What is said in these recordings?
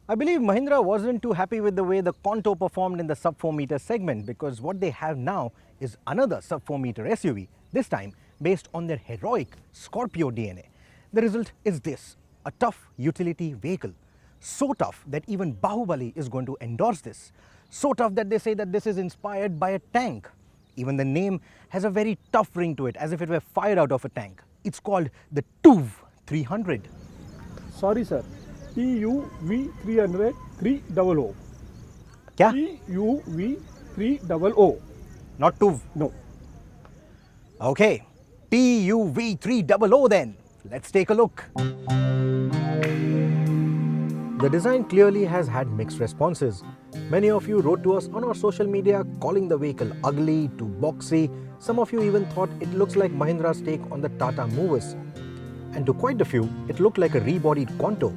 I believe Mahindra wasn't too happy with the way the Conto performed in the sub 4 meter segment, because what they have now is another sub 4 meter SUV, this time based on their heroic Scorpio DNA. The result is this, a tough utility vehicle. So tough that even Bahubali is going to endorse this. So tough that they say that this is inspired by a tank. Even the name has a very tough ring to it, as if it were fired out of a tank. It's called the TUV 300. Sorry sir, TUV 300 300. क्या? TUV 300. Not TUV. No. Okay, TUV 300 then. Let's take a look. The design clearly has had mixed responses. Many of you wrote to us on our social media calling the vehicle ugly, too boxy. Some of you even thought it looks like Mahindra's take on the Tata Movers. And to quite a few, it looked like a rebodied Conto.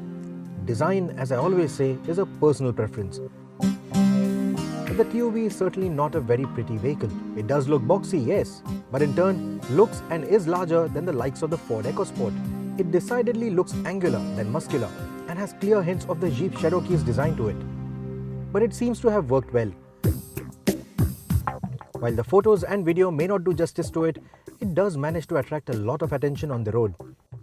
Design, as I always say, is a personal preference. But the TUV is certainly not a very pretty vehicle. It does look boxy, yes, but in turn looks and is larger than the likes of the Ford EcoSport. It decidedly looks angular than muscular and has clear hints of the Jeep Cherokee's design to it. But it seems to have worked well. While the photos and video may not do justice to it, it does manage to attract a lot of attention on the road.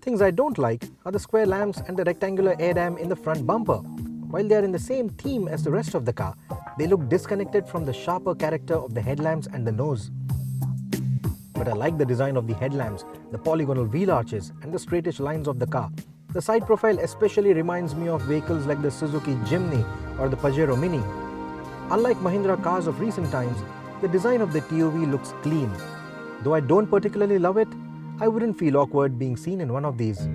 Things I don't like are the square lamps and the rectangular air dam in the front bumper. While they are in the same theme as the rest of the car, they look disconnected from the sharper character of the headlamps and the nose. But I like the design of the headlamps, the polygonal wheel arches and the straightish lines of the car. The side profile especially reminds me of vehicles like the Suzuki Jimny or the Pajero Mini. Unlike Mahindra cars of recent times, the design of the TUV looks clean. Though I don't particularly love it, I wouldn't feel awkward being seen in one of these.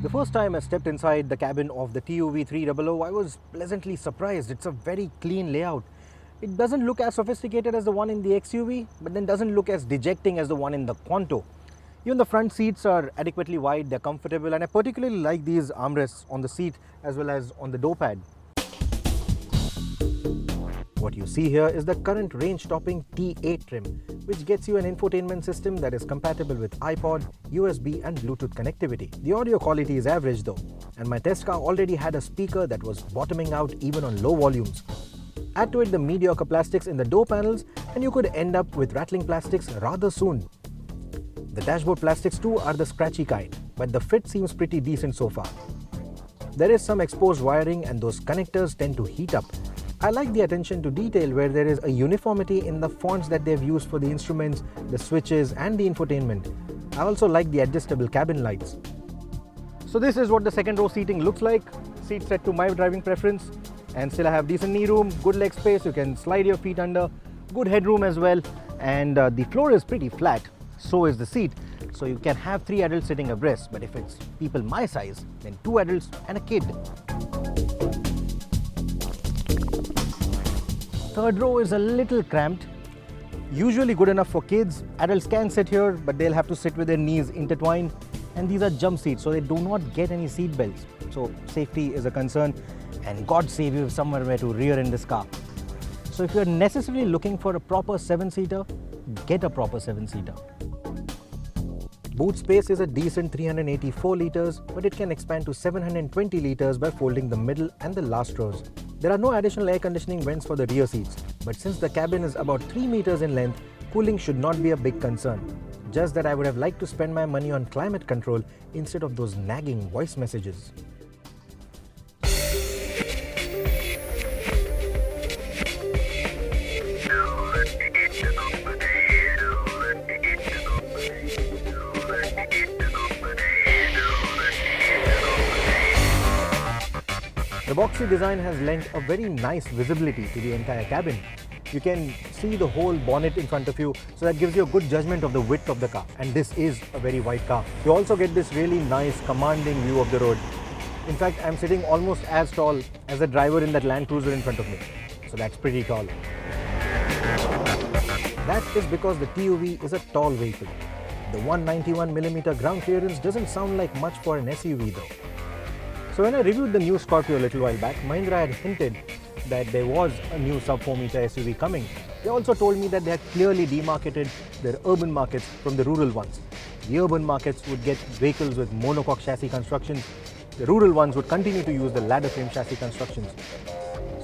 The first time I stepped inside the cabin of the TUV 300, I was pleasantly surprised. It's a very clean layout. It doesn't look as sophisticated as the one in the XUV, but then doesn't look as dejecting as the one in the Conto. Even the front seats are adequately wide, they're comfortable, and I particularly like these armrests on the seat as well as on the door pad. What you see here is the current range-topping T8 trim, which gets you an infotainment system that is compatible with iPod, USB and Bluetooth connectivity. The audio quality is average though, and my test car already had a speaker that was bottoming out even on low volumes. Add to it the mediocre plastics in the door panels and you could end up with rattling plastics rather soon. The dashboard plastics too are the scratchy kind, but the fit seems pretty decent so far. There is some exposed wiring and those connectors tend to heat up. I like the attention to detail where there is a uniformity in the fonts that they've used for the instruments, the switches and the infotainment. I also like the adjustable cabin lights. So this is what the second row seating looks like. Seat set to my driving preference, and still I have decent knee room, good leg space, you can slide your feet under, good headroom as well, and the floor is pretty flat, so is the seat. So you can have 3 adults sitting abreast, but if it's people my size, then 2 adults and a kid. Third row is a little cramped, usually good enough for kids. Adults can sit here, but they'll have to sit with their knees intertwined. And these are jump seats, so they do not get any seat belts. So safety is a concern, and God save you if someone were to rear in this car. So if you're necessarily looking for a proper 7-seater, get a proper 7-seater. Boot space is a decent 384 litres, but it can expand to 720 litres by folding the middle and the last rows. There are no additional air conditioning vents for the rear seats, but since the cabin is about 3 meters in length, cooling should not be a big concern. Just that I would have liked to spend my money on climate control instead of those nagging voice messages. The boxy design has lent a very nice visibility to the entire cabin. You can see the whole bonnet in front of you, so that gives you a good judgment of the width of the car. And this is a very wide car. You also get this really nice commanding view of the road. In fact, I'm sitting almost as tall as the driver in that Land Cruiser in front of me. So that's pretty tall. That is because the TUV is a tall vehicle. The 191mm ground clearance doesn't sound like much for an SUV though. So when I reviewed the new Scorpio a little while back, Mahindra had hinted that there was a new sub 4 meter SUV coming. They also told me that they had clearly demarcated their urban markets from the rural ones. The urban markets would get vehicles with monocoque chassis construction. The rural ones would continue to use the ladder frame chassis constructions.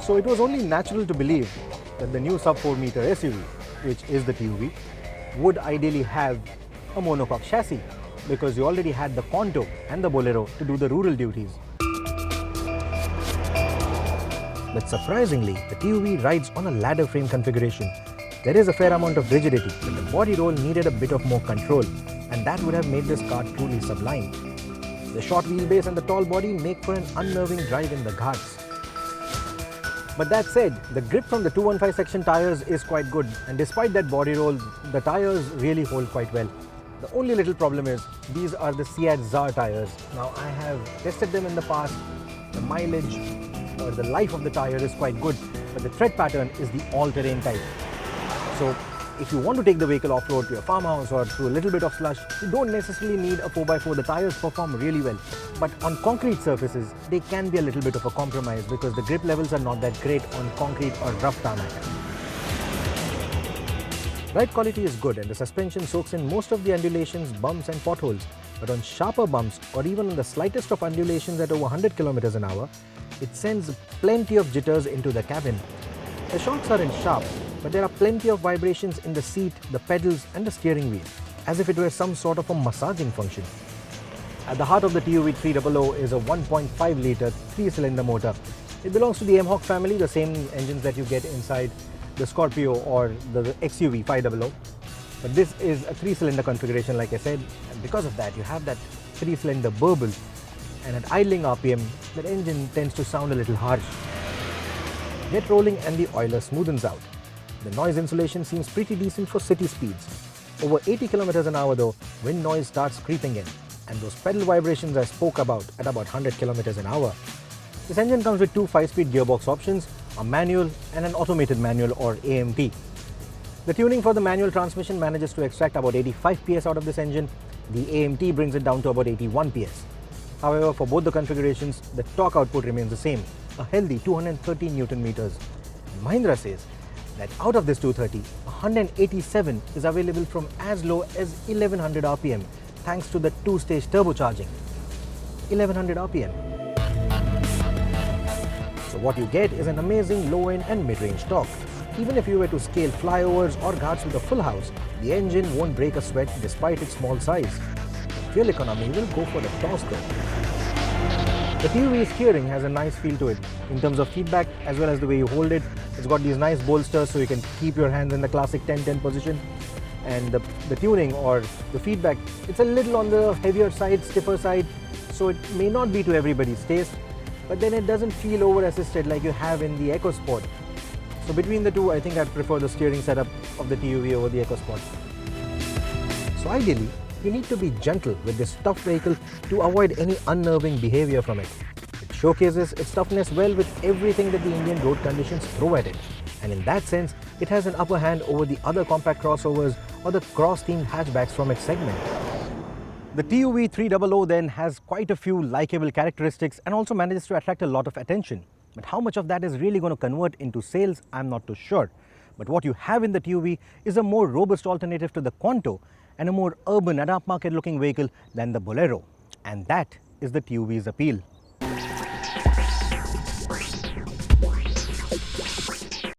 So it was only natural to believe that the new sub 4 meter SUV, which is the TUV, would ideally have a monocoque chassis because you already had the Conto and the Bolero to do the rural duties. But surprisingly, the TUV rides on a ladder frame configuration. There is a fair amount of rigidity, but the body roll needed a bit of more control, and that would have made this car truly sublime. The short wheelbase and the tall body make for an unnerving drive in the ghats. But that said, the grip from the 215 section tires is quite good, and despite that body roll, the tires really hold quite well. The only little problem is, these are the Seat Czar tires. Now I have tested them in the past. The mileage or the life of the tire is quite good, but the tread pattern is the all-terrain type. So if you want to take the vehicle off-road to your farmhouse or through a little bit of slush, you don't necessarily need a 4x4. The tires perform really well. But on concrete surfaces, they can be a little bit of a compromise because the grip levels are not that great on concrete or rough tarmac. Ride quality is good and the suspension soaks in most of the undulations, bumps and potholes. But on sharper bumps or even on the slightest of undulations at over 100 km an hour, it sends plenty of jitters into the cabin. The shocks aren't sharp, but there are plenty of vibrations in the seat, the pedals and the steering wheel, as if it were some sort of a massaging function. At the heart of the TUV 300 is a 1.5 litre 3-cylinder motor. It belongs to the M-Hawk family, the same engines that you get inside the Scorpio or the XUV 500. But this is a 3-cylinder configuration, like I said, and because of that you have that 3-cylinder burble, and at idling RPM that engine tends to sound a little harsh. Get rolling and the oiler smoothens out. The noise insulation seems pretty decent for city speeds. Over 80 km an hour though, wind noise starts creeping in, and those pedal vibrations I spoke about at about 100 km an hour. This engine comes with two 5-speed gearbox options, a manual and an automated manual or AMT. The tuning for the manual transmission manages to extract about 85 PS out of this engine. The AMT brings it down to about 81 PS. However, for both the configurations, the torque output remains the same, a healthy 230 Newton meters. Mahindra says that out of this 230, 187 is available from as low as 1100 RPM thanks to the two-stage turbocharging. 1100 RPM. So what you get is an amazing low-end and mid-range torque. Even if you were to scale flyovers or ghats with a full house, the engine won't break a sweat despite its small size. Fuel economy will go for the toss though. The TUV steering has a nice feel to it in terms of feedback as well as the way you hold it. It's got these nice bolsters so you can keep your hands in the classic 10-10 position. And the tuning or the feedback, it's a little on the heavier side, stiffer side, so it may not be to everybody's taste, but then it doesn't feel over-assisted like you have in the EcoSport. So between the two, I think I'd prefer the steering setup of the TUV over the EcoSport. So ideally, you need to be gentle with this tough vehicle to avoid any unnerving behavior from it. It showcases its toughness well with everything that the Indian road conditions throw at it. And in that sense, it has an upper hand over the other compact crossovers or the cross-themed hatchbacks from its segment. The TUV 300 then has quite a few likable characteristics and also manages to attract a lot of attention. But how much of that is really going to convert into sales, I'm not too sure. But what you have in the TUV is a more robust alternative to the Conto and a more urban and upmarket looking vehicle than the Bolero. And that is the TUV's appeal.